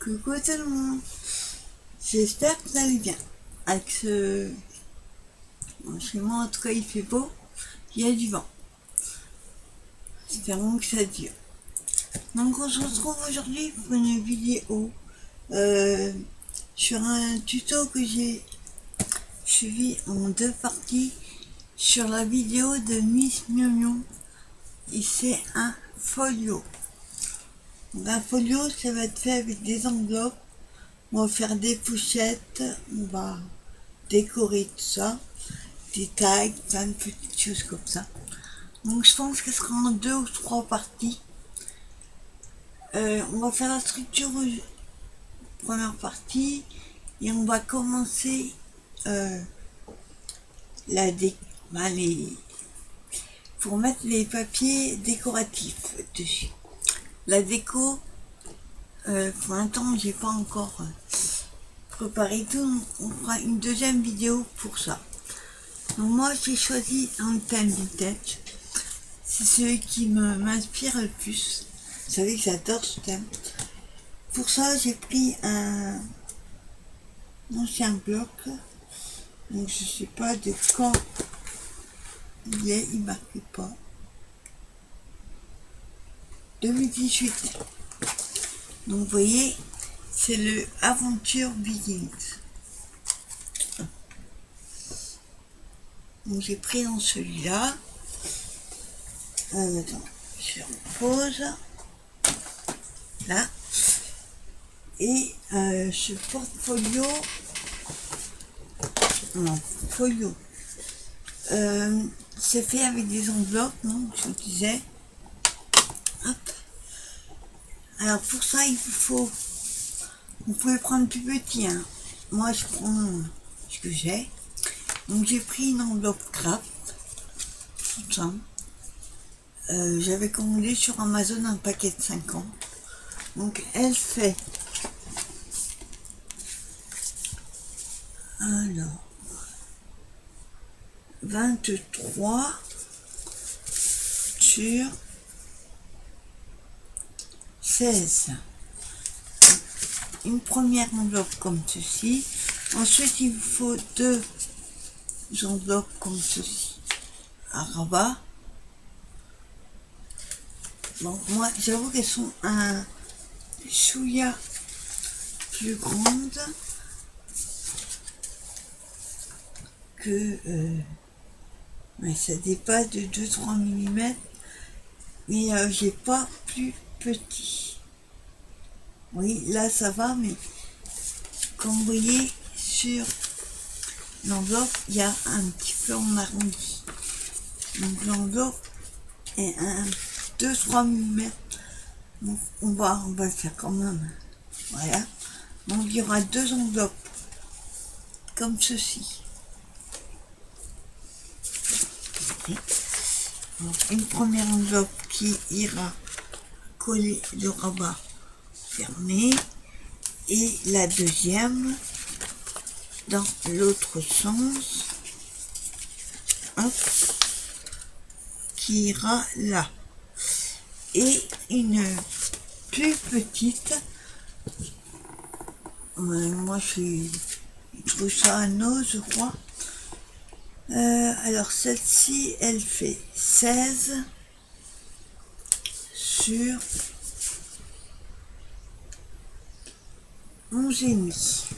Coucou tout le monde, j'espère que vous allez bien. Avec ce... Bon, chez moi en tout cas il fait beau, il y a du vent. Espérons que ça dure. Donc on se retrouve aujourd'hui pour une vidéo sur un tuto que j'ai suivi en 2 parties sur la vidéo de Miss Mion et c'est un folio. Donc, un folio ça va être fait avec des enveloppes. On va faire des pochettes, on va décorer tout ça, des tags, plein de petites choses comme ça. Donc je pense que ce sera en 2 ou 3 parties. On va faire la structure première partie et on va commencer pour mettre les papiers décoratifs dessus. La déco, pour l'instant j'ai pas encore préparé tout, on fera une deuxième vidéo pour ça. Donc moi j'ai choisi un thème vintage, c'est celui qui m'inspire le plus. Vous savez que j'adore ce thème. Pour ça j'ai pris un ancien bloc, donc je sais pas de quand il marque pas. 2018. Donc vous voyez, c'est le Aventure Begins. Donc j'ai pris dans celui-là. Attends, je repose. Là. Et ce portfolio. Non, folio. C'est fait avec des enveloppes, donc je vous disais. Hop. Alors pour ça, il vous faut. Vous pouvez prendre plus petit. Hein. Moi, je prends ce que j'ai. Donc j'ai pris une enveloppe craft. Tout ça. J'avais commandé sur Amazon un paquet de 50. Donc elle fait. Alors. 23 sur 16. Une première enveloppe comme ceci. Ensuite, il vous faut 2 enveloppes comme ceci. À rabat. Bon, moi, j'avoue qu'elles sont un chouïa plus grandes que... mais ça dépasse de 2-3 mm. Mais j'ai pas plus petit. Oui, là ça va, mais comme vous voyez sur l'enveloppe, il y a un petit peu en arrondi. Donc l'enveloppe est un 2-3 mm. Donc on va le faire quand même. Voilà. Donc il y aura 2 enveloppes comme ceci. Donc, une première enveloppe qui ira coller le rabat fermé et la deuxième dans l'autre sens, hop, qui ira là, et une plus petite, moi je trouve ça un os je crois. Alors celle-ci elle fait 16 sur 11,5.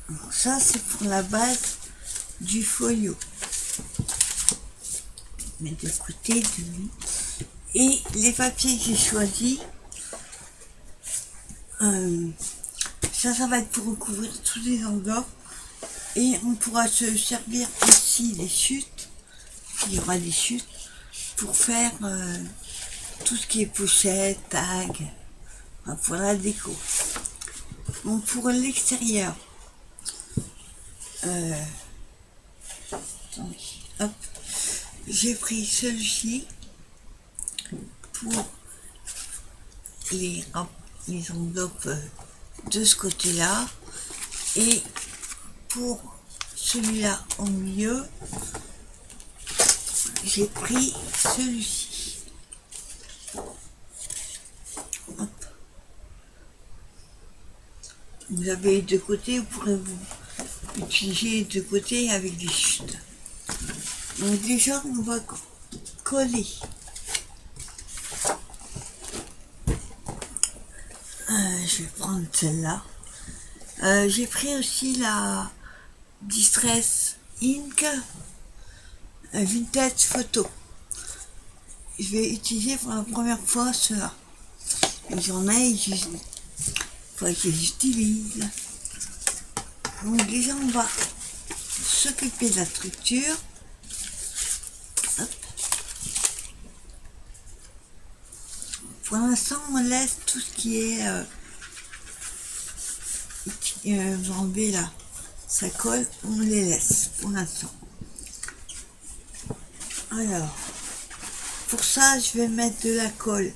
Donc ça c'est pour la base du folio. Mais de côté de lui. Et les papiers que j'ai choisis, ça va être pour recouvrir tous les enveloppes. Et on pourra se servir aussi des chutes, il y aura des chutes, pour faire tout ce qui est pochette, tag, pour la déco. Donc pour l'extérieur, hop, j'ai pris celui-ci pour les enveloppes de ce côté-là, et pour celui-là au milieu, j'ai pris celui-ci. Hop. Vous avez les deux côtés, vous pourrez vous utiliser les deux côtés avec des chutes. Donc déjà, on va coller. Je vais prendre celle-là. J'ai pris aussi la Distress Ink Vintage Photo. Je vais utiliser pour la première fois cela. J'en ai, il faudrait que j'utilise. Donc déjà, on va s'occuper de la structure. Hop. Pour l'instant, on laisse tout ce qui est enlever là, ça colle, on les laisse pour l'instant. Alors, pour ça, je vais mettre de la colle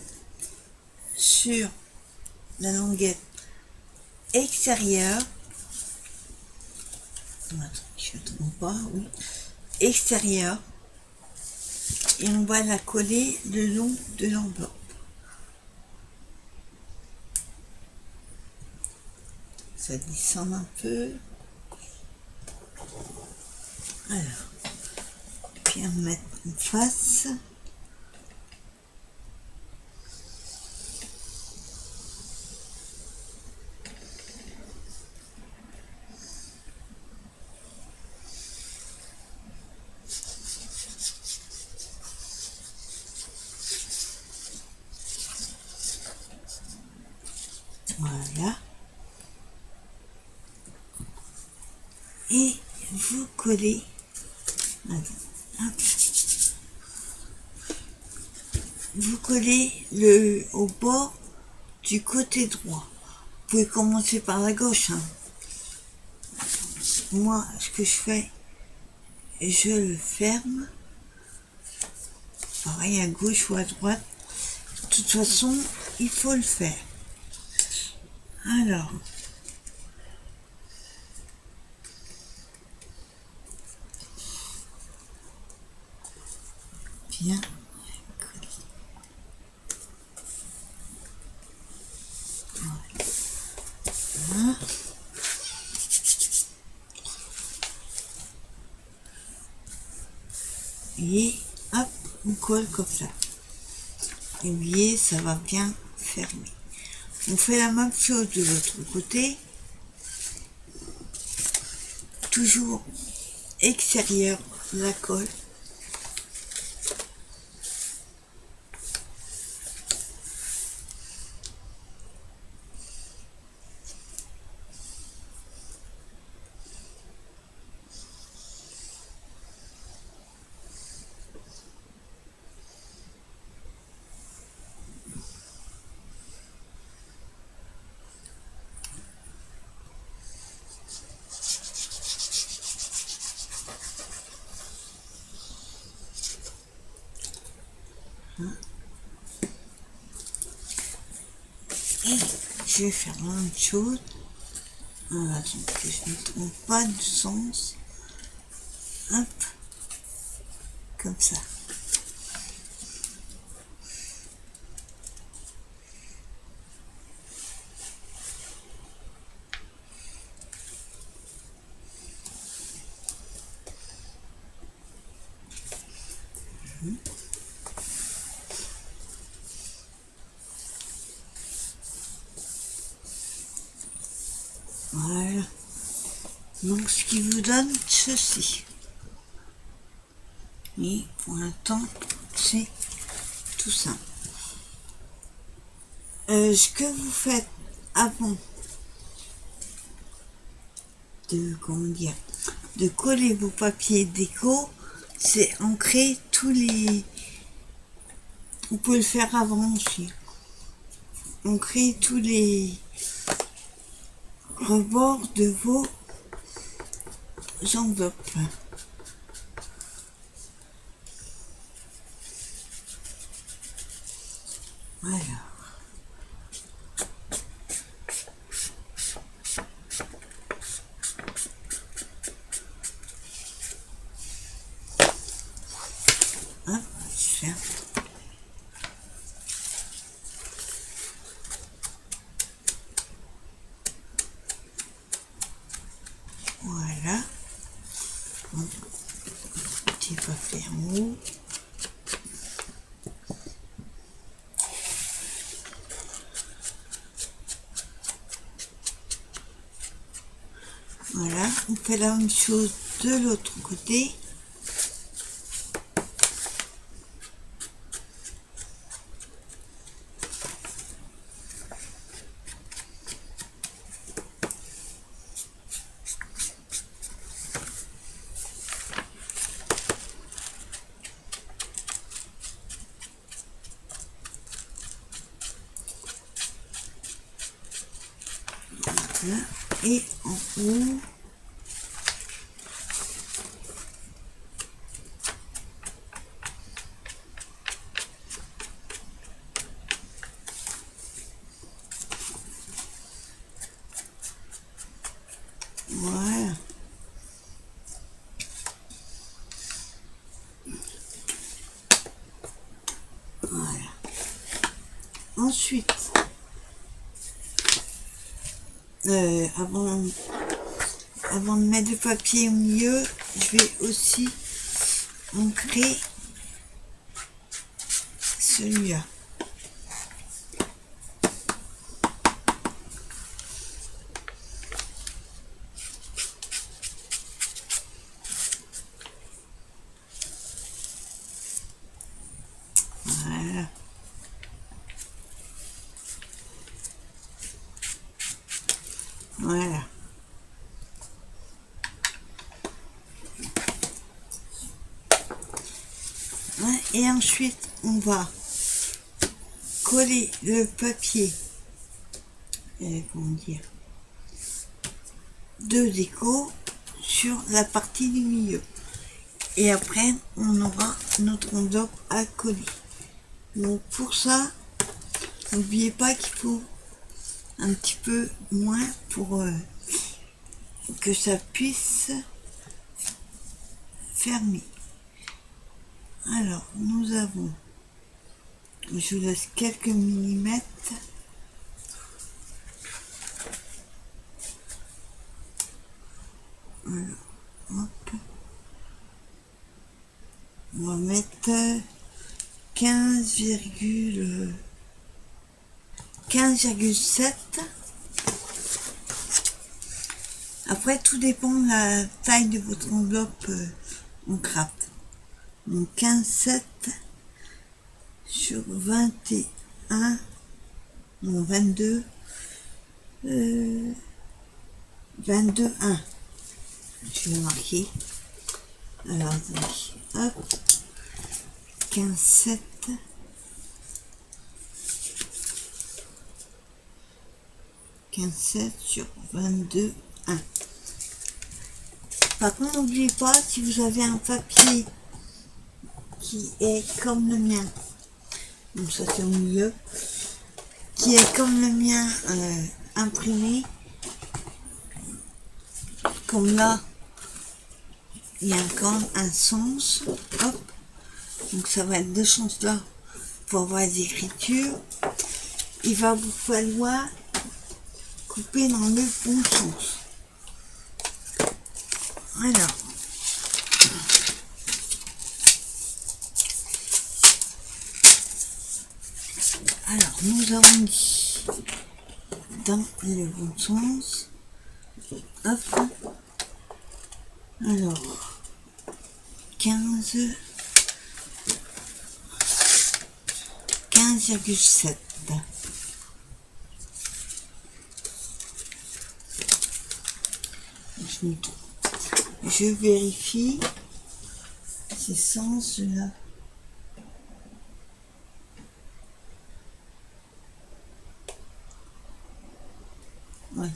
sur la languette extérieure. Je ne trompe pas, oui. Extérieure. Et on va la coller le long de l'enveloppe. Ça descend un peu. Alors, puis on va mettre en face. Voilà. Et vous collez. Vous collez au bord du côté droit. Vous pouvez commencer par la gauche. Hein. Moi, ce que je fais, je le ferme. Pareil à gauche ou à droite. De toute façon, il faut le faire. Alors, bien collé. Voilà. Et hop, on colle comme ça. Et vous voyez, ça va bien fermer. On fait la même chose de l'autre côté. Toujours extérieur, la colle. Et je vais faire la même chose. Voilà, donc que je ne trompe pas de sens. Hop, comme ça. Voilà. Donc ce qui vous donne ceci. Et pour l'instant, c'est tout simple. Ce que vous faites avant de coller vos papiers déco, c'est ancrer tous les... Vous pouvez le faire avant aussi. Ancrer tous les rebords de vos enveloppes. Voilà. Hop, je fais. Voilà, on fait la même chose de l'autre côté. Voilà. Et en haut, voilà. Voilà. Ensuite, avant de mettre le papier au milieu, je vais aussi ancrer celui-là. Voilà. Voilà. Ouais, et ensuite, on va coller le papier, comment dire, de déco sur la partie du milieu. Et après, on aura notre enveloppe à coller. Donc pour ça, n'oubliez pas qu'il faut un petit peu moins pour que ça puisse fermer. Alors, nous avons, je vous laisse quelques millimètres. Voilà, hop. On va mettre 15,7. Après, tout dépend de la taille de votre enveloppe en craft. Donc 15,7 sur 21, non 22, 22,1. Je vais marquer. Alors, hop, 15,7. 15,7 sur 22,1. Par contre, n'oubliez pas, si vous avez un papier qui est comme le mien, donc ça c'est au milieu, qui est comme le mien imprimé, comme là, il y a quand même un sens, hop, donc ça va être deux sens là pour avoir les écritures. Il va vous falloir couper dans le bon sens. Alors, nous avons dit dans le bon sens. Hop. Alors, 15,7. Je vérifie ces sens-là. Ouais.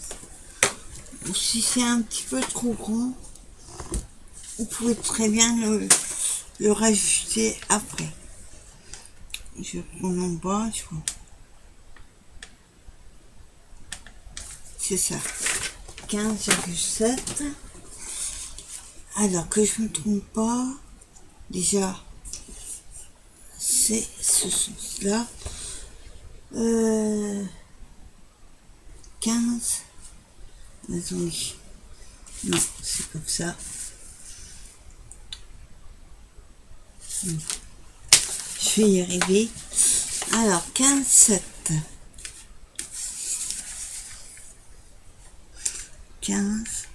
Si c'est un petit peu trop grand, vous pouvez très bien le rajouter après. Je prends en bas, je vois. C'est ça. 15,7. Alors que je ne me trompe pas, déjà, c'est ce sens-là. 15. Attendez. Non, c'est comme ça. Je vais y arriver. Alors, 15,7. 15.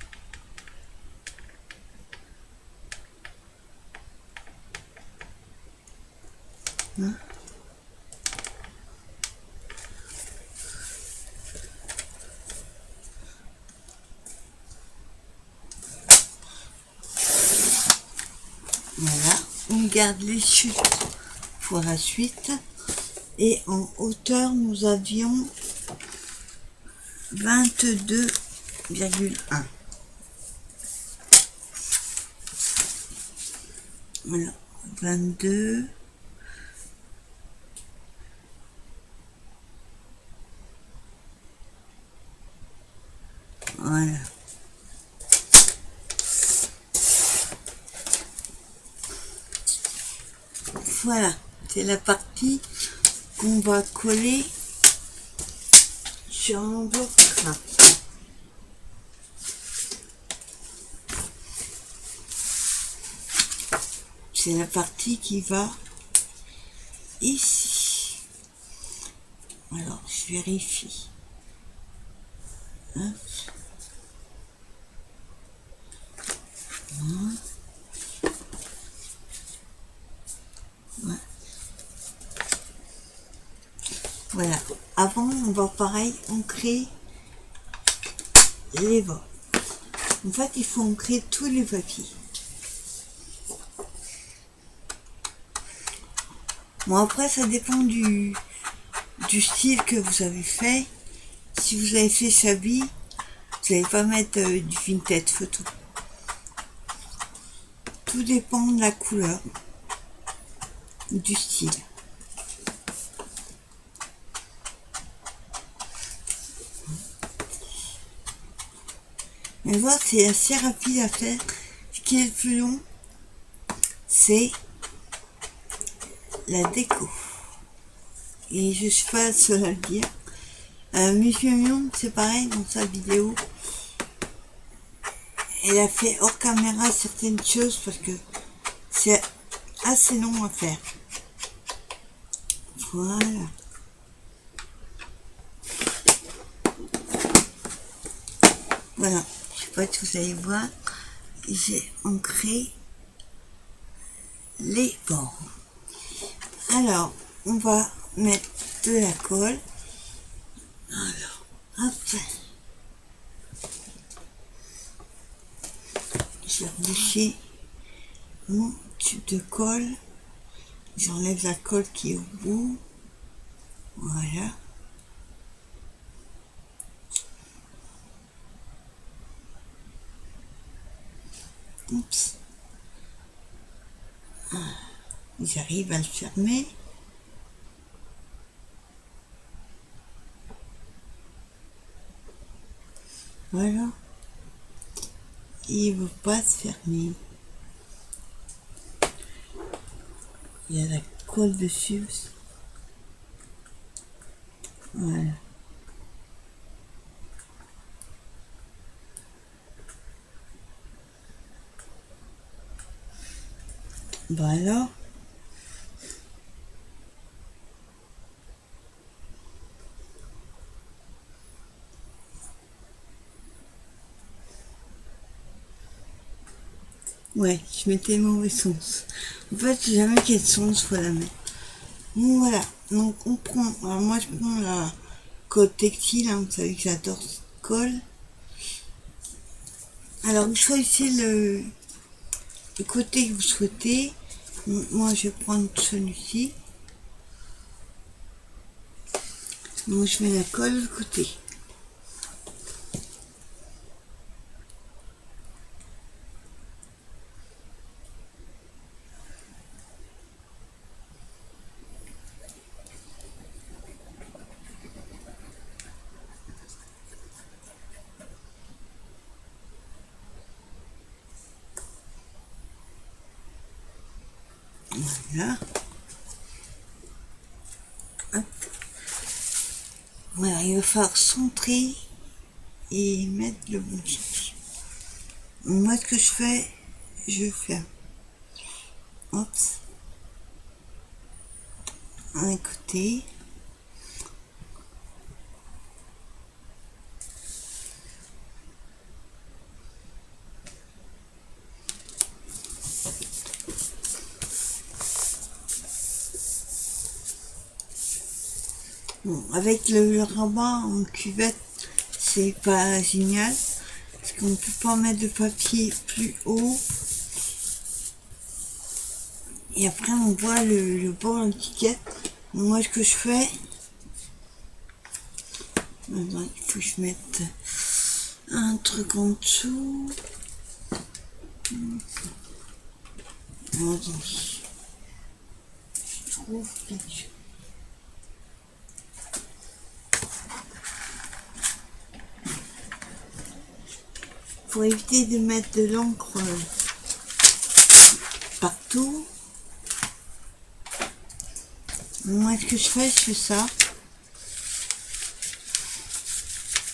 Hein. Voilà, on garde les chutes pour la suite. Et en hauteur, nous avions 22,1. Voilà, 22. Voilà. Voilà, c'est la partie qu'on va coller sur l'enveloppe. C'est la partie qui va ici. Alors, je vérifie. Hop. Voilà. Avant, on va pareil ancrer les bords. En fait, il faut ancrer tous les papiers. Bon, après, ça dépend du style que vous avez fait. Si vous avez fait Sabi, vous n'allez pas mettre du vintage photo. Tout dépend de la couleur, du style. Mais voilà, c'est assez rapide à faire. Ce qui est le plus long, c'est la déco. Et je suis pas la seule à le dire. Monsieur Mion, c'est pareil dans sa vidéo. Elle a fait hors caméra certaines choses parce que c'est assez long à faire. Voilà. Voilà. Je sais pas si vous allez voir. J'ai ancré les bords. Alors, on va mettre de la colle. Alors, hop. J'ai rebouché mon tube de colle. J'enlève la colle qui est au bout. Voilà. Oups. J'arrive à le fermer. Voilà. Il ne veut pas se fermer. Il y a la colle dessus aussi. Voilà. Voilà. Ouais, je mettais le mauvais sens. En fait, j'ai jamais quel sens faut la mettre. Bon, voilà. Donc, on prend. Alors, moi, je prends la colle textile. Hein, vous savez que j'adore cette colle. Alors, vous choisissez le côté que vous souhaitez. Moi, je vais prendre celui-ci. Donc, je mets la colle de côté. Voilà. Hop. Voilà, il va falloir centrer et mettre le bon sens. Moi, ce que je fais, je fais hop, un côté. Bon, avec le rabat en cuvette, c'est pas génial, parce qu'on ne peut pas mettre de papier plus haut. Et après, on voit le bord d'étiquette. Moi, ce que je fais, maintenant, il faut que je mette un truc en dessous. Attends, je trouve quelque chose. Pour éviter de mettre de l'encre partout, moi, ce que je fais ça.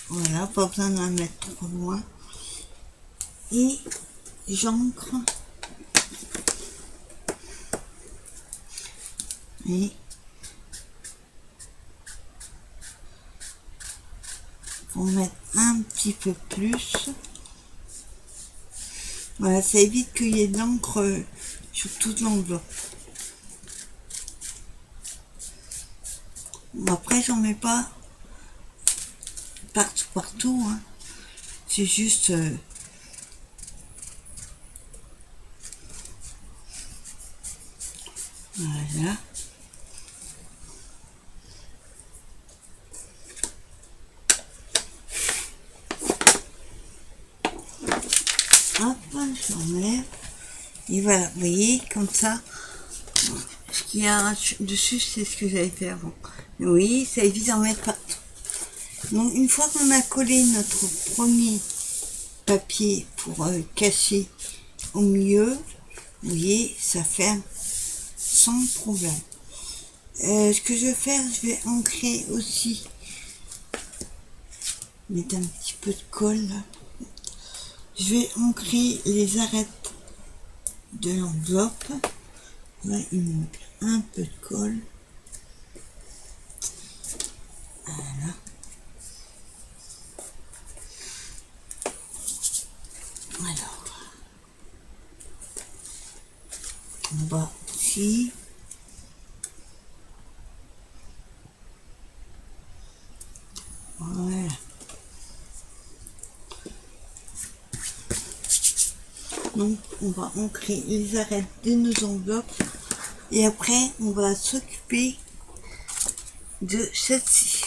Voilà, pas besoin d'en mettre trop loin. Et j'encre. Et pour mettre un petit peu plus. Voilà, ça évite qu'il y ait de l'encre sur toute l'enveloppe. Bon, après, j'en mets pas partout, hein. C'est juste voilà. Hop, j'enlève. Et voilà, vous voyez, comme ça, ce qu'il y a dessus, c'est ce que j'avais fait avant. Oui, ça évite d'en mettre partout. Donc, une fois qu'on a collé notre premier papier pour cacher au milieu, vous voyez, ça ferme sans problème. Ce que je vais faire, je vais ancrer aussi, mettre un petit peu de colle là. Je vais ancrer les arêtes de l'enveloppe. Là, il manque un peu de colle. Voilà. Alors, en bas ici. Voilà. Donc, on va ancrer les arêtes de nos enveloppes. Et après, on va s'occuper de celle-ci.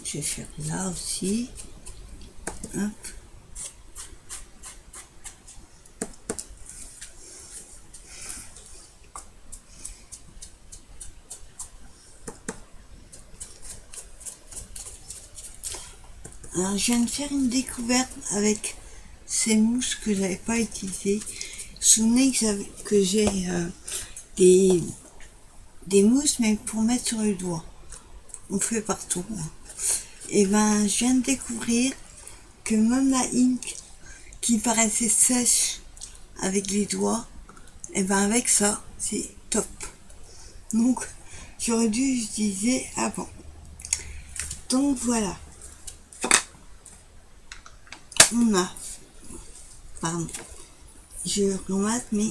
Je vais faire là aussi. Hop. Alors, je viens de faire une découverte avec ces mousses que j'avais pas utilisées. Vous vous souvenez que j'ai des mousses, mais pour mettre sur le doigt. On fait partout. Et ben, je viens de découvrir que même la ink qui paraissait sèche avec les doigts, et ben avec ça, c'est top. Donc, j'aurais dû utiliser avant. Donc voilà. On a, pardon, je remate, mais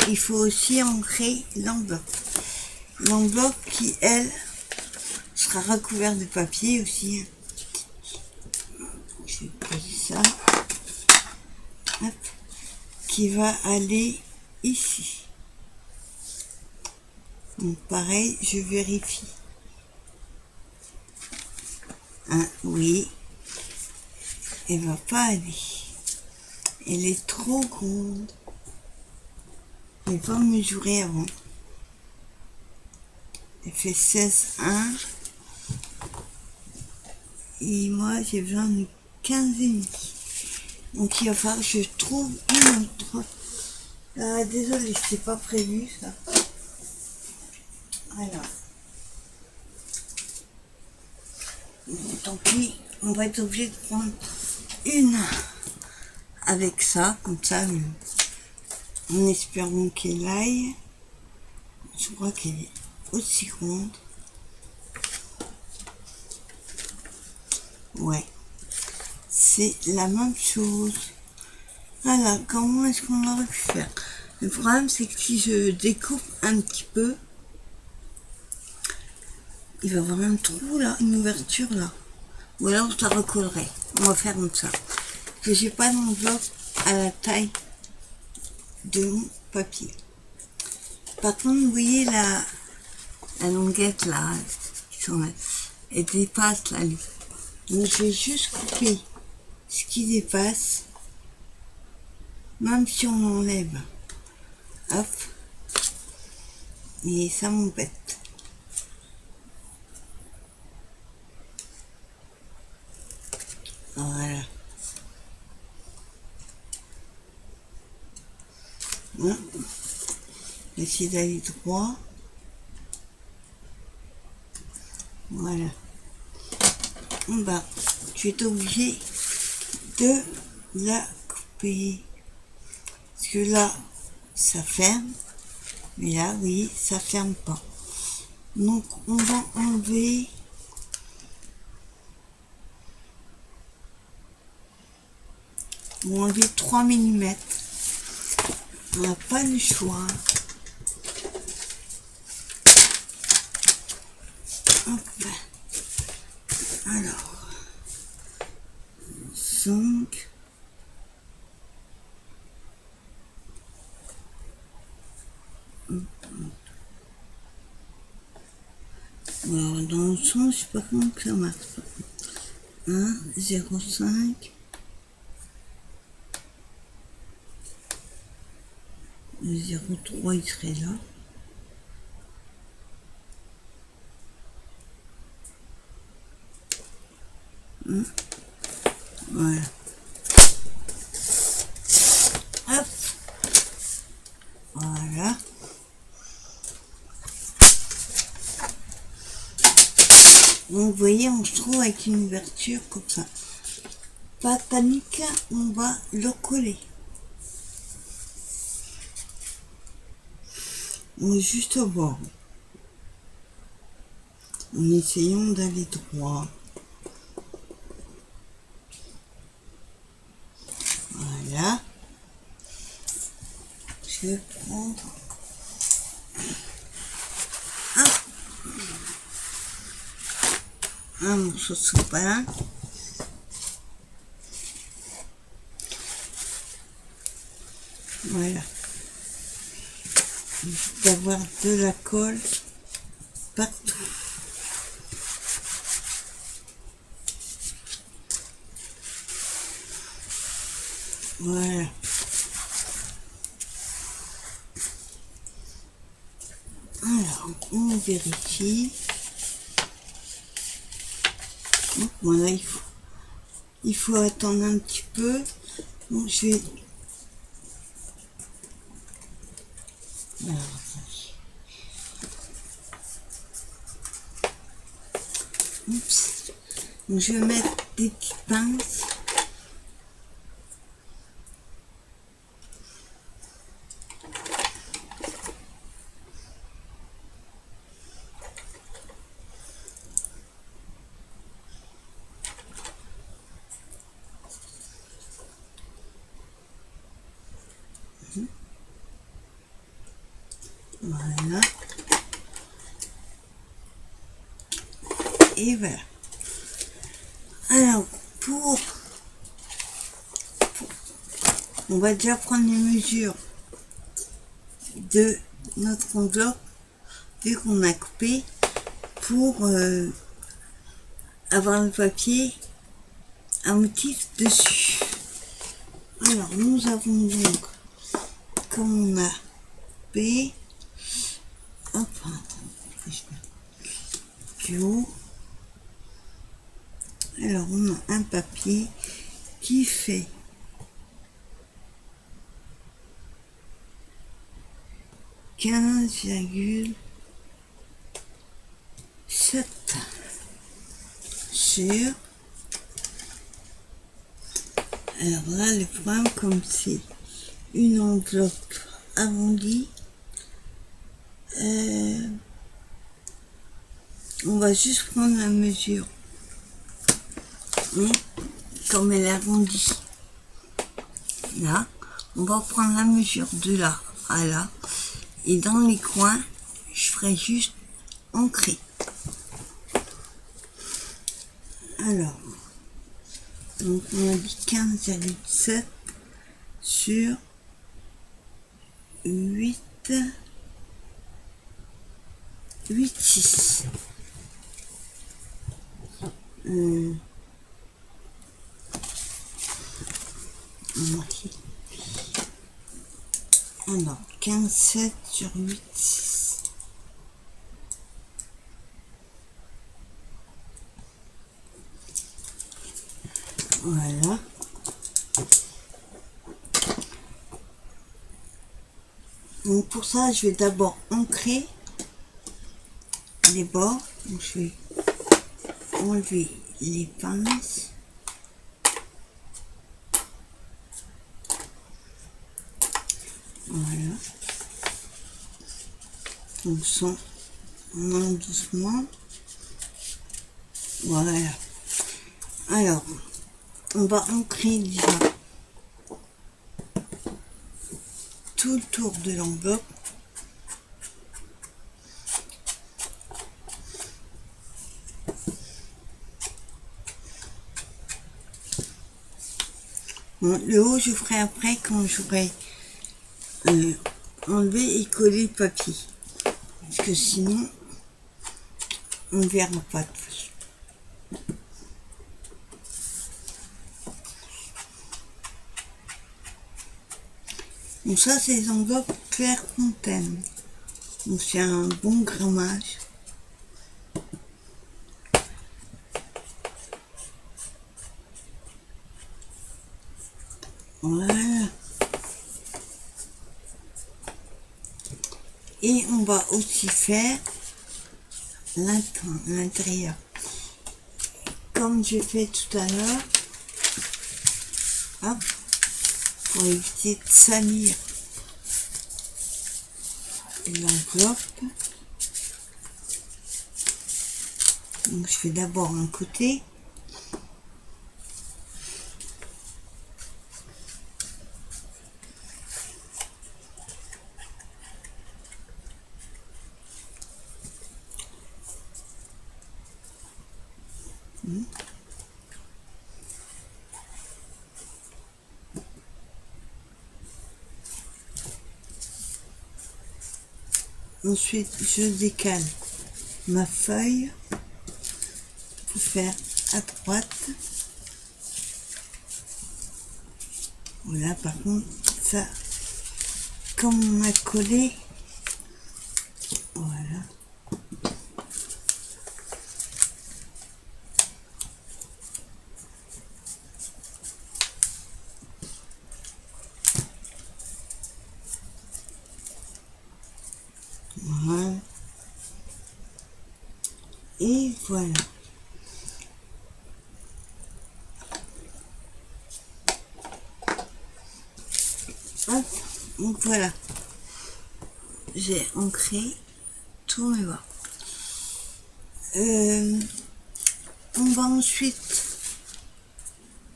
il faut aussi ancrer l'enveloppe. L'enveloppe qui, elle, sera recouverte de papier aussi. Je vais poser ça. Hop, qui va aller ici. Donc pareil, je vérifie. Hein, oui, elle va pas aller. Elle est trop grande. Je vais pas mesurer avant. Elle fait 16,1. Et moi, j'ai besoin de 15,5. Donc il va falloir que je trouve une autre. Désolée, c'est pas prévu ça. Alors. Tant pis, on va être obligé de prendre une avec ça, comme ça. en espérant qu'elle aille. Je crois qu'elle est aussi grande. Ouais, c'est la même chose. Voilà, comment est-ce qu'on aurait pu faire? Le problème, c'est que si je découpe un petit peu, il va y avoir un trou là, une ouverture là. Ou alors je la recollerai. On va faire comme ça. Parce que j'ai pas d'enveloppe à la taille de mon papier. Par contre, vous voyez la longuette là, elle dépasse la ligne. Donc je vais juste couper ce qui dépasse, même si on enlève. Hop. Et ça m'embête. Voilà. Hein. Essayer d'aller droit. Voilà. Bah, tu es obligé de la couper. Parce que là, ça ferme. Mais là, oui, ça ferme pas. Donc, on va enlever. On va enlever 3 mm. On n'a pas le choix. Hop. Alors. 5. Alors, dans le sens, je sais pas comment que ça marche. 1, 0,5. 0,3, il serait là. Voilà. Hop. Voilà. Donc, vous voyez, on se trouve avec une ouverture comme ça. Pas de panique, on va le coller. On est juste au bord. En essayant d'aller droit. Voilà. Je vais prendre un morceau de sopalin. Voilà. D'avoir de la colle partout. Voilà. Alors, on vérifie. Voilà, il faut attendre un petit peu. Donc, je vais... Alors, oups. Donc, je vais mettre des petites pinces. Voilà. Et voilà. Alors, on va déjà prendre les mesures de notre enveloppe, vu qu'on a coupé, pour avoir le papier à motif dessus. Alors, nous avons donc, comme on a coupé, hop, du haut. Alors, on a un papier qui fait 15,7 sur. Alors là, le problème, comme c'est une enveloppe arrondi. On va juste prendre la mesure. Et comme elle est arrondie, là, on va prendre la mesure de là à là. Et dans les coins, je ferai juste ancrer. Alors, donc on a dit 15,7 sur 8, 6. Alors, 15,7 sur 8, 6. Voilà. Donc pour ça, je vais d'abord ancrer les bords. Donc je vais enlever les pinces. Voilà. Donc on monte doucement. Voilà. Alors, on va ancrer déjà tout le tour de l'enveloppe. Bon, le haut, je ferai après quand j'aurai enlevé et collé le papier. Parce que sinon, on ne verra pas de toute façon. Donc ça, c'est les enveloppes Clairefontaine. Donc c'est un bon grammage. Voilà. Et on va aussi faire l'intérieur. Comme j'ai fait tout à l'heure. Hop. Pour éviter de salir l'enveloppe. Donc je fais d'abord un côté. Ensuite, je décale ma feuille pour faire à droite. Voilà, par contre, ça, comme on a collé, voilà. Voilà. Et voilà. Hop, donc voilà. J'ai ancré tous mes bords. On va ensuite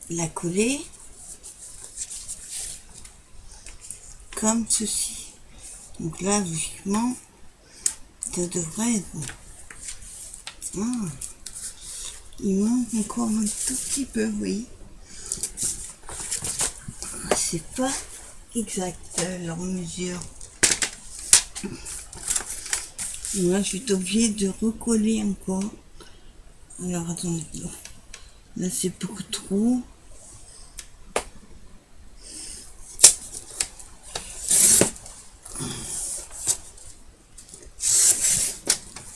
la coller comme ceci. Donc là, logiquement, ça devrait être bon. Ah, il manque encore un tout petit peu, oui. C'est pas exact leur mesure. Là, je suis obligée de recoller encore. Alors, attendez. Là, c'est beaucoup trop.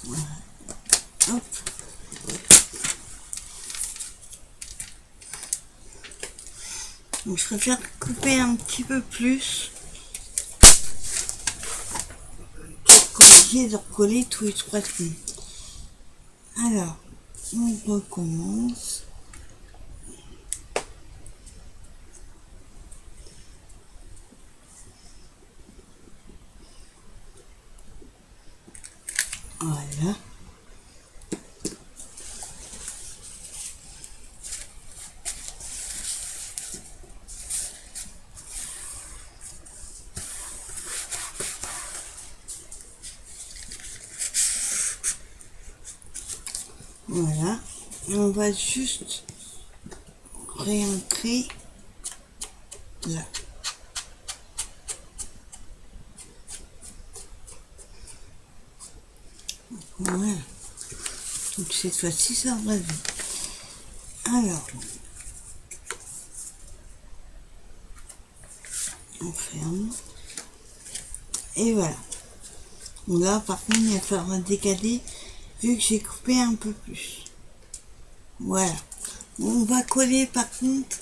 Voilà. Hop. Donc, je préfère couper un petit peu plus pour corriger de recoller tous les 3 secondes. Alors, on recommence. Voilà. Voilà. Et on va juste réancrer là. Voilà. Donc cette fois-ci, ça va vite. Alors, on ferme. Et voilà. Là, par contre, il va falloir décaler vu que j'ai coupé un peu plus. Voilà. On va coller par contre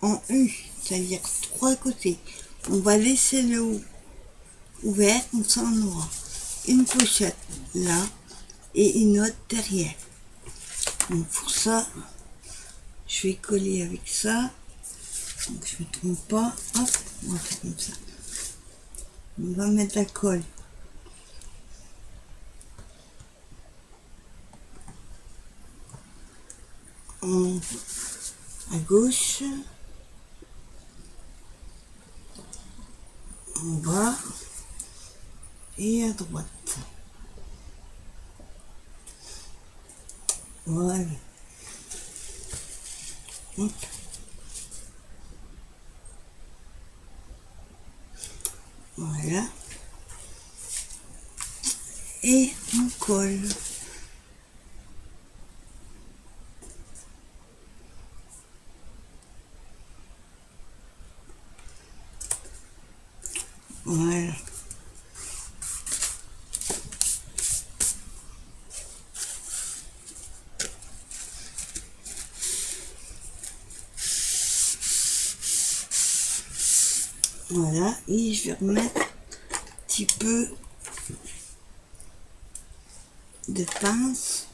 en U, c'est-à-dire 3 côtés. On va laisser le haut ouvert, comme ça on aura une pochette là et une autre derrière. Donc pour ça, je vais coller avec ça. Donc je ne me trompe pas. Hop, on va faire comme ça. On va mettre la colle à gauche, en bas et à droite. Voilà. Hop. Voilà. Et on colle. Voilà. Voilà. Et je vais remettre un petit peu de pince.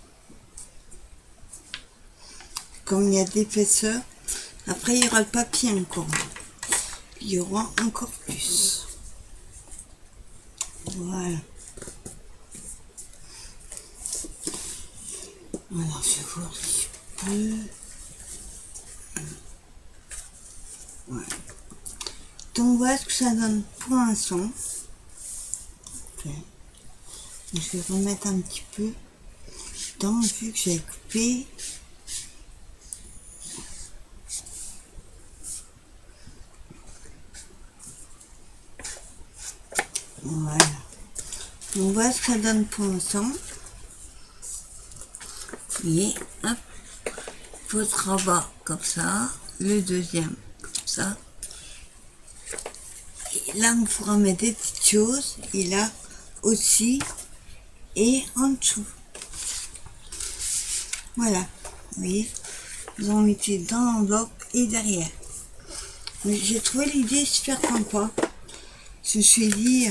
Comme il y a d'épaisseur. Après, il y aura le papier encore. Il y aura encore plus. Voilà. Alors, je vais voir si je peux. Voilà. Donc, voilà ce que ça donne pour l'instant. Okay. Je vais remettre un petit peu dans vu que j'ai coupé. Voilà. Donc, voilà ce que ça donne pour l'instant. Et hop, votre rabat comme ça, le deuxième comme ça. Et là, on pourra mettre des petites choses. Et là aussi, et en dessous. Voilà. Vous voyez, ils ont mis dans l'enveloppe et derrière. Mais j'ai trouvé l'idée super sympa. Je me suis dit,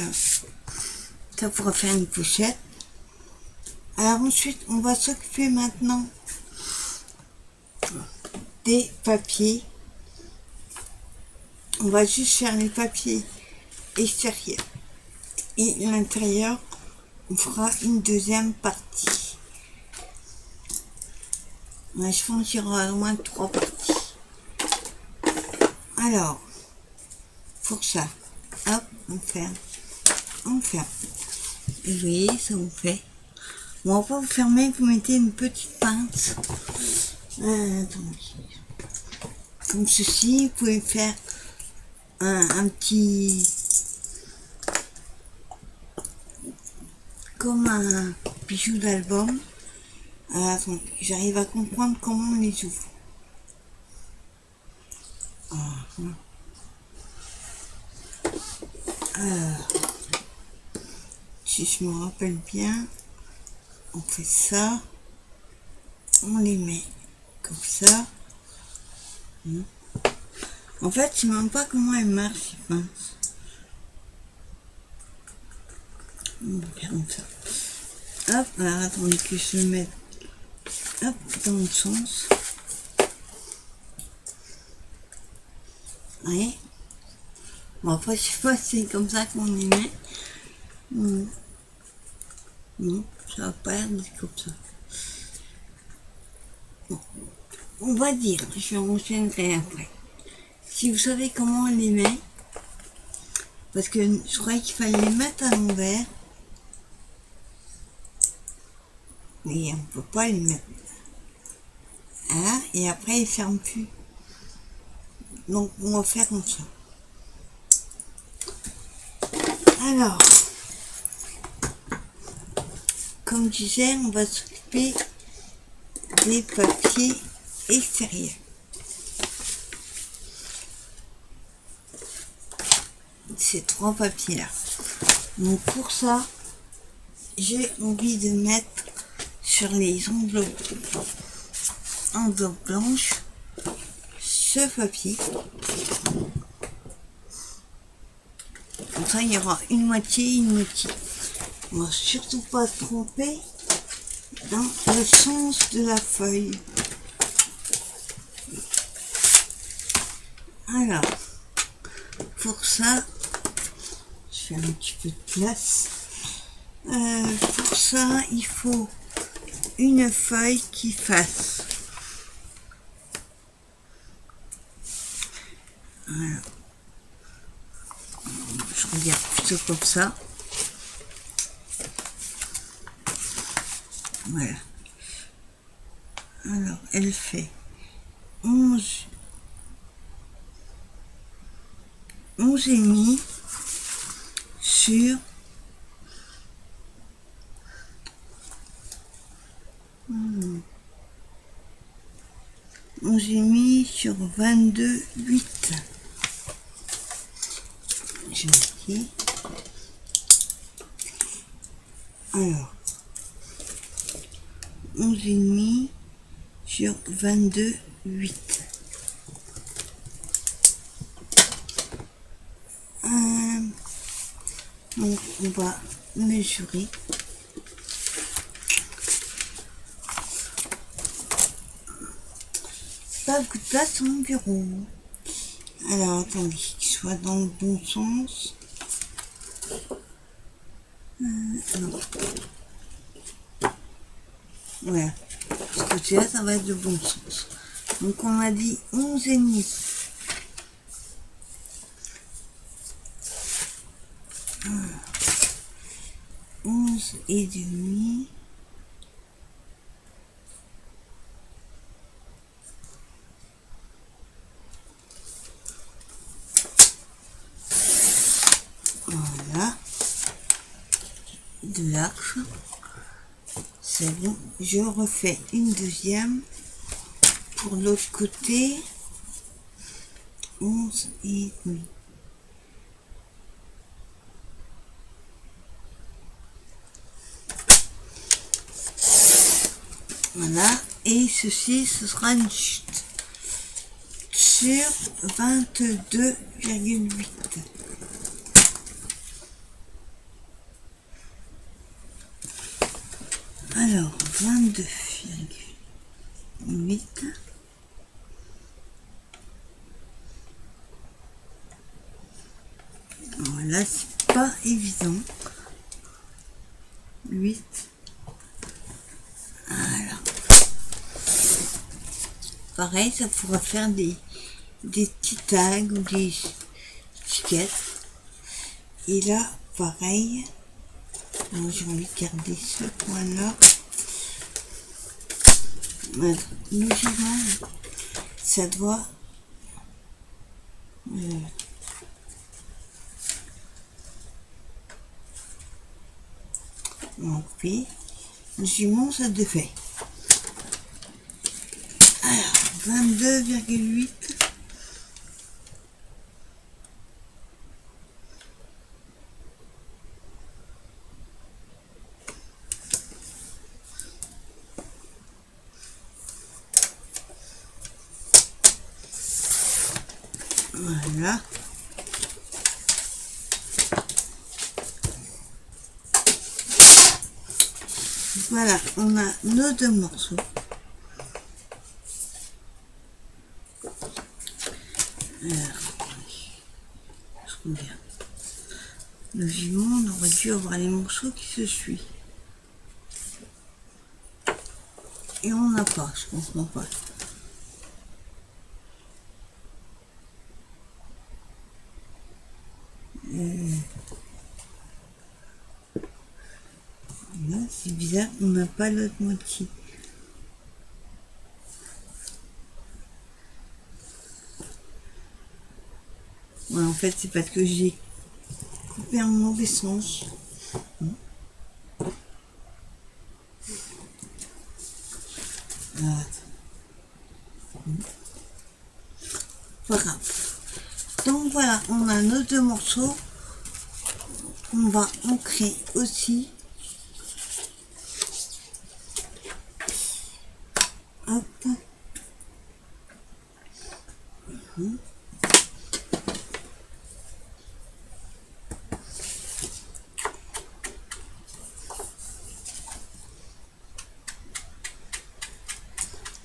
ça pourra faire une pochette. Alors ensuite, on va s'occuper maintenant des papiers. On va juste faire les papiers extérieurs. Et l'intérieur, on fera une deuxième partie. Ouais, je pense qu'il y aura au moins 3 parties. Alors, pour ça, hop, on ferme. On ferme. Et vous voyez, ça vous fait. Bon, on va pas vous fermer, vous mettez une petite pince. Comme ceci, vous pouvez faire un petit... comme un bijou d'album. Attends, j'arrive à comprendre comment on les ouvre. Si je me rappelle bien, on fait ça, on les met comme ça. En fait, je ne sais même pas comment elles marchent, ces pinces. On va faire comme ça. Hop, alors attendez que je le mette hop, dans le sens. Oui. Bon, après, je sais pas si c'est comme ça qu'on les met. Non, ça va pas l'air d'être comme ça. Bon, on va dire, je enchaînerai après. Si vous savez comment on les met, parce que je croyais qu'il fallait les mettre à l'envers, mais on ne peut pas les mettre. Hein, et après ils ferment plus. Donc on va faire comme ça. Alors, comme je disais, on va s'occuper des papiers extérieurs. Ces trois papiers là. Donc pour ça, j'ai envie de mettre sur les enveloppes blanches ce papier. Comme ça, il y aura une moitié. On va surtout pas se tromper dans le sens de la feuille. Alors, pour ça, je fais un petit peu de place. Pour ça, il faut une feuille qui fasse. Voilà. Je regarde plutôt comme ça. Voilà. Alors, elle fait 11 et demi sur 11 et demi sur 22,8. Je marqué. Alors, 11 et demi sur 22,8. Donc on va mesurer. Pas beaucoup de place sur mon bureau. Alors attendez, qu'il soit dans le bon sens. Non. Voilà. Ce côté-là, ça va être le bon sens. Donc on a dit 11 et demi. 11 et demi. Voilà. De l'arche. C'est bon. Je refais une deuxième. Pour l'autre côté. 11 et demi. Voilà. Et ceci, ce sera une chute sur 22,8. Alors, 22,8. Voilà, c'est pas évident. 8. Voilà. Pareil, ça pourra faire des petits tags ou des étiquettes. Et là, pareil. Moi, j'ai envie de garder ce point-là. Logiquement, ça doit... donc oui, logiquement, ça devait. Alors, 22,8. Voilà. Voilà, on a nos deux morceaux. Alors, je regarde. Logiquement, on aurait dû avoir les morceaux qui se suivent. et on n'a pas, je comprends pas. Là, c'est bizarre, on n'a pas l'autre moitié. Ouais, en fait, c'est parce que j'ai coupé un mauvais sens. Pas grave. Donc voilà, on a nos deux morceaux. On va ancrer aussi. Hop.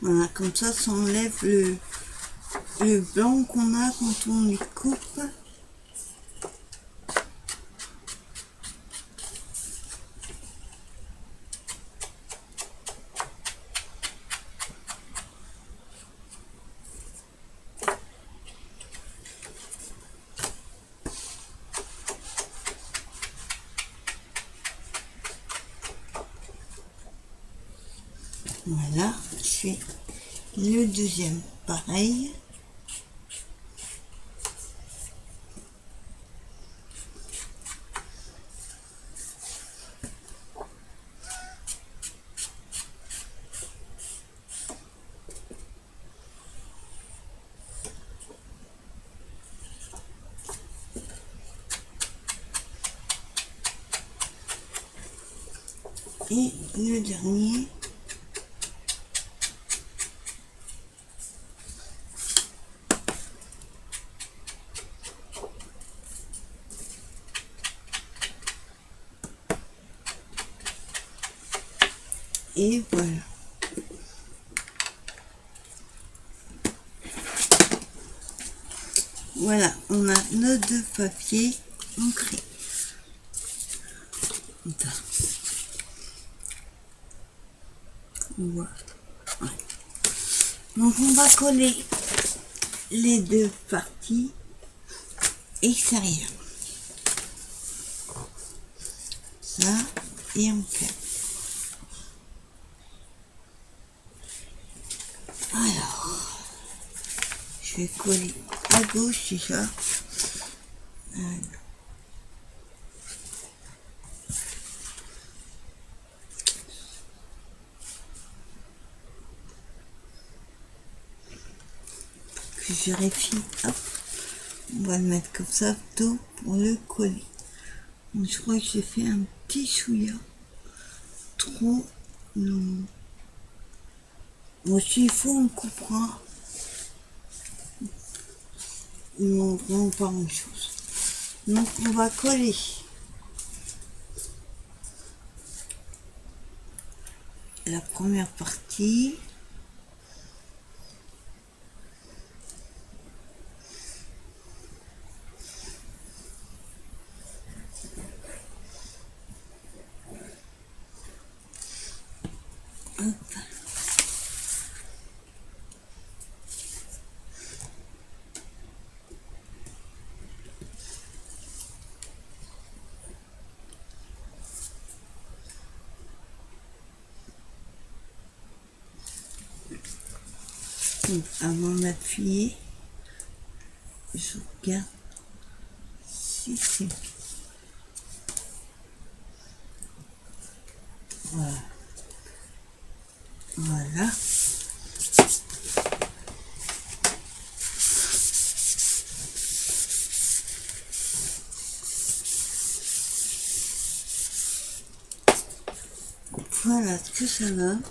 Voilà, comme ça enlève le blanc qu'on a quand on les coupe. Voilà, je fais le deuxième pareil. Et le dernier. Et voilà. Voilà, on a nos deux papiers ancrés. Voilà. Donc on va coller les deux parties extérieures. Ça et on fait. Alors, je vais coller à gauche déjà. Voilà. Que je vérifie. Hop. On va le mettre comme ça plutôt pour le coller. Donc, je crois que j'ai fait un petit chouïa trop long. Bon, s'il faut, on coupera. Non, vraiment pas grand chose. Donc on va coller la première partie. Hop. Donc, avant d'appuyer, je regarde si c'est bien. Voilà. Voilà. Voilà ce que ça donne.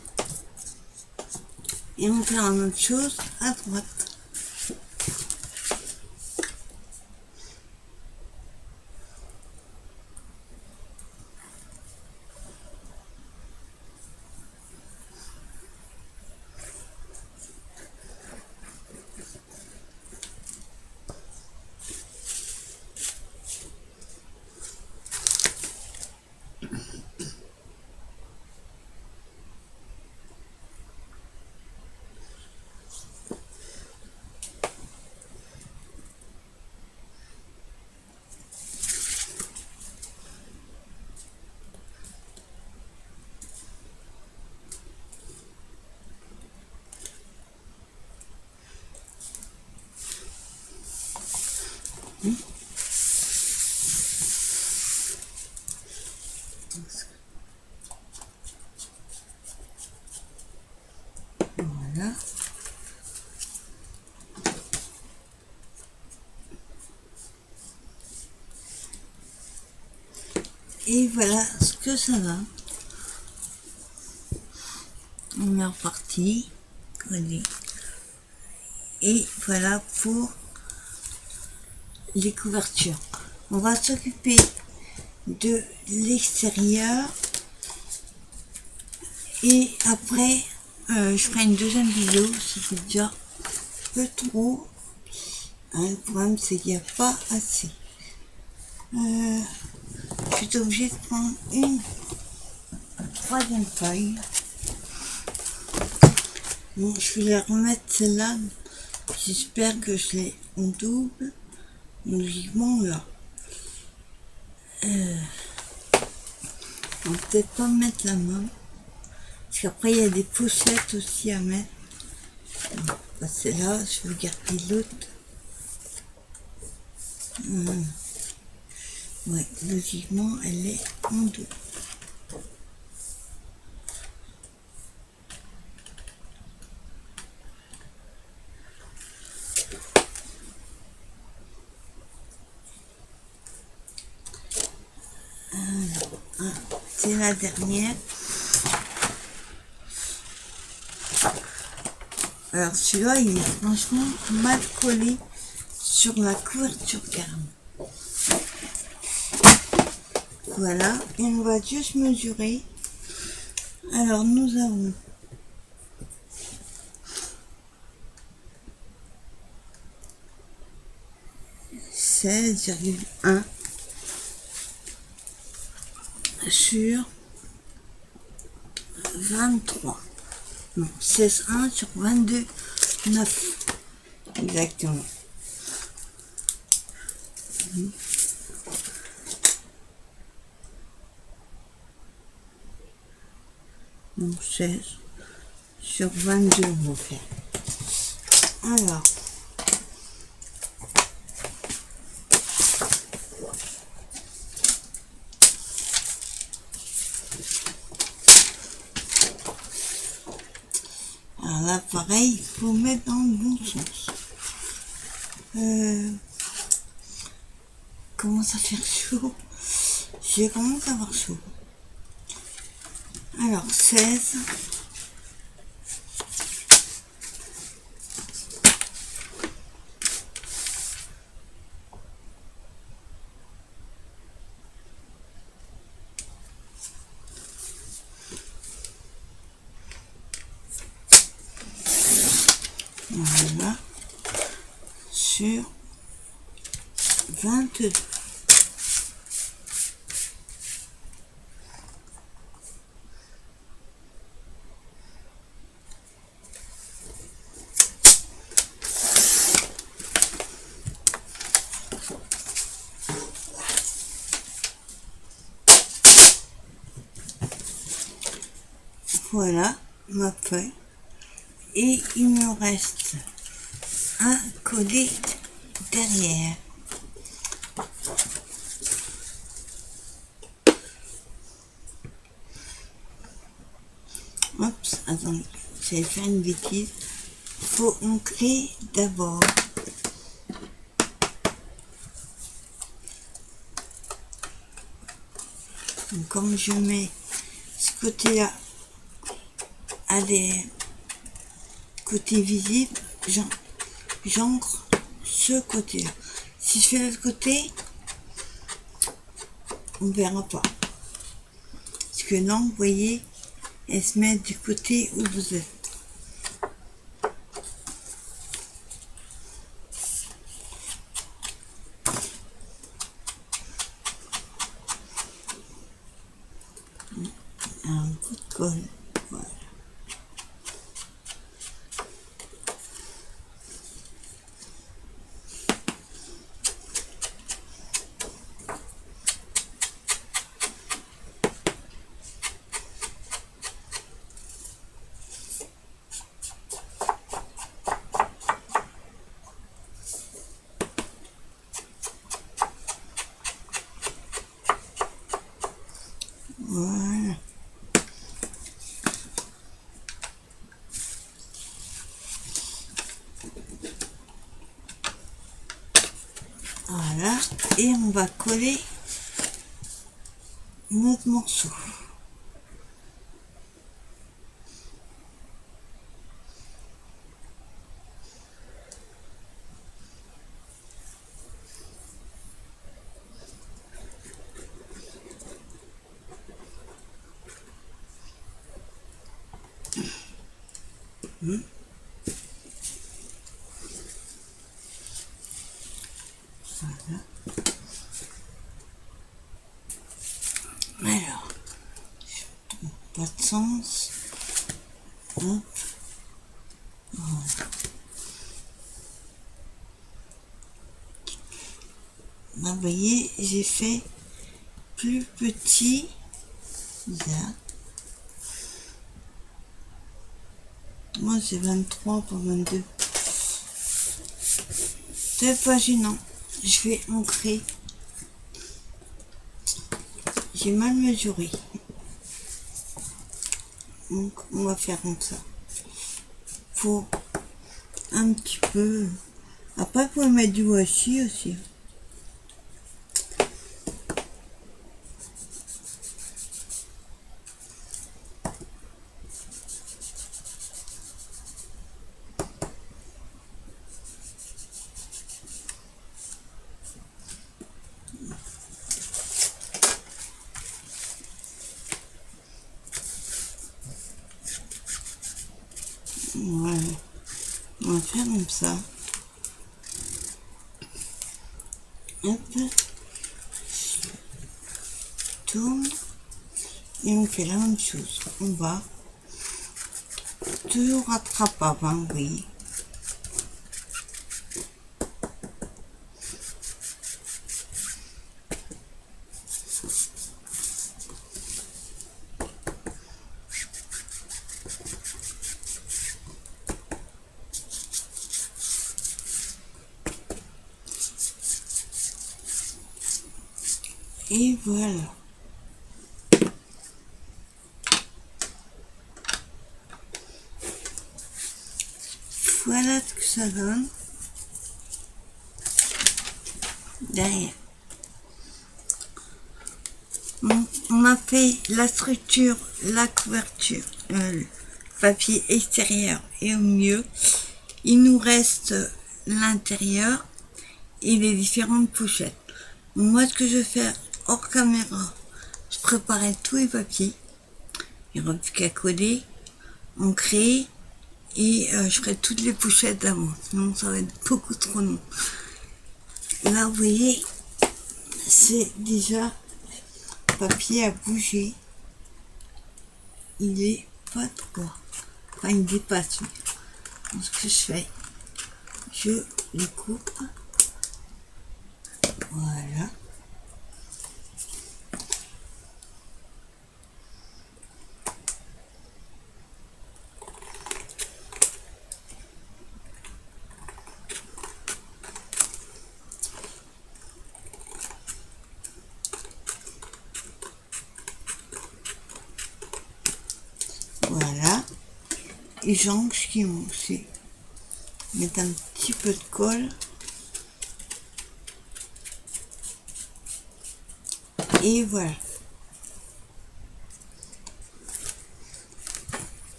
Et on fait une autre chose à droite. Voilà. Et voilà ce que ça va. On est reparti. Allez. Et voilà pour les couvertures. On va s'occuper de l'extérieur. Et après, je ferai une deuxième vidéo. C'est déjà un peu trop. Hein, le problème, c'est qu'il n'y a pas assez. Je suis obligée de prendre une troisième feuille. Bon, je vais la remettre celle-là. J'espère que je l'ai en double. Logiquement, là. On va peut-être pas mettre la main. Parce qu'après, il y a des pochettes aussi à mettre. Bah, celle-là, je vais garder l'autre. Ouais, logiquement, elle est en double. C'est la dernière. Alors celui-là, il est franchement mal collé sur la couverture carrément. Voilà, et on va juste mesurer. Alors nous avons 16,1 sur 23. Non, 16,1 sur 22,9. Exactement. Donc 16 sur 22, on va faire. Alors, là, pareil, il faut mettre dans le bon sens. Commence à faire chaud. Je commence à avoir chaud. Alors, 16. Voilà. Sur 22. Voilà ma feuille. Et il me reste un coller derrière. Oups, attendez, j'allais faire une bêtise. Faut ancrer d'abord. Donc, comme je mets ce côté-là à des côtés visibles, j'ancre ce côté-là. Si je fais l'autre côté, on ne verra pas. Parce que non, vous voyez, elle se met du côté où vous êtes. Un coup de colle. Voilà. Voilà. Voilà. Et on va coller notre morceau. Voilà. Alors, pas de sens. Hop. Voilà. Là, vous voyez, j'ai fait plus petit. Là. Moi, c'est 23 pour 22. C'est pas gênant. Je vais ancrer. J'ai mal mesuré. Donc, on va faire comme ça. Faut un petit peu. Après, vous pouvez mettre du washi aussi. Voilà. On va faire comme ça. Hop. Tourne. Et on fait la même chose. On va toujours rattrapable, hein, oui. Et voilà. Voilà ce que ça donne. Derrière. On a fait la structure, la couverture, le papier extérieur et au milieu. Il nous reste l'intérieur et les différentes pochettes. Moi, ce que je vais faire hors caméra, je préparais tous les papiers. Il n'y aura plus qu'à coller, ancrer et je ferai toutes les pochettes d'avant. Sinon, ça va être beaucoup trop long. Là, vous voyez, c'est déjà papier à bouger. Il est pas trop. Enfin, il dépasse. Donc, ce que je fais, je le coupe. Voilà. Voilà. Et j'ancre ce qui manque. C'est mettre un petit peu de colle. Et voilà.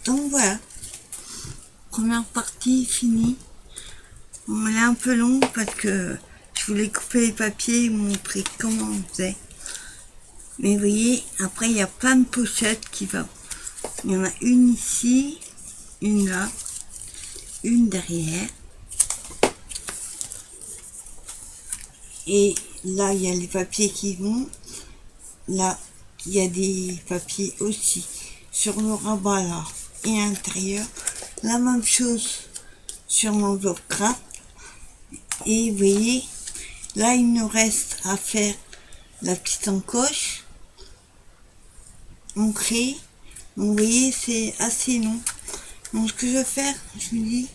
Donc voilà. Première partie finie. Bon, elle est un peu longue parce que je voulais couper les papiers et montrer comment on faisait. Mais vous voyez, après il y a plein de pochettes qui vont. Il y en a une ici, une là, une derrière. Et là, il y a les papiers qui vont. Là, il y a des papiers aussi sur le rabat là et à l'intérieur. La même chose sur l'enveloppe craft. Et vous voyez, là, il nous reste à faire la petite encoche. Ancrée. Donc, vous voyez, c'est assez long. Donc, ce que je vais faire, je me dis,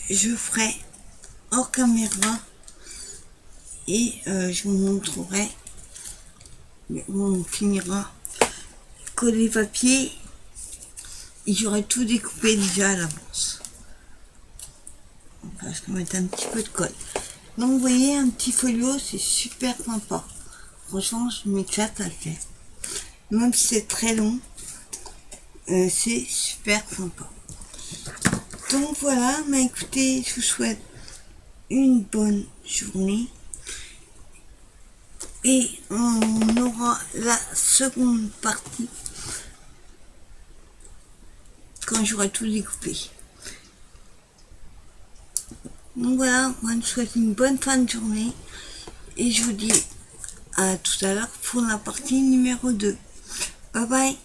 je ferai hors caméra et je vous montrerai. On finira coller papier et j'aurais tout découpé déjà à l'avance. Parce que mettre un petit peu de colle. Donc vous voyez, un petit folio, c'est super sympa. Franchement, je m'éclate à le faire. Même si c'est très long, c'est super sympa. Donc voilà, mais écoutez, je vous souhaite une bonne journée. Et on aura la seconde partie quand j'aurai tout découpé. Donc voilà, moi je vous souhaite une bonne fin de journée. Et je vous dis à tout à l'heure pour la partie numéro 2. Bye bye.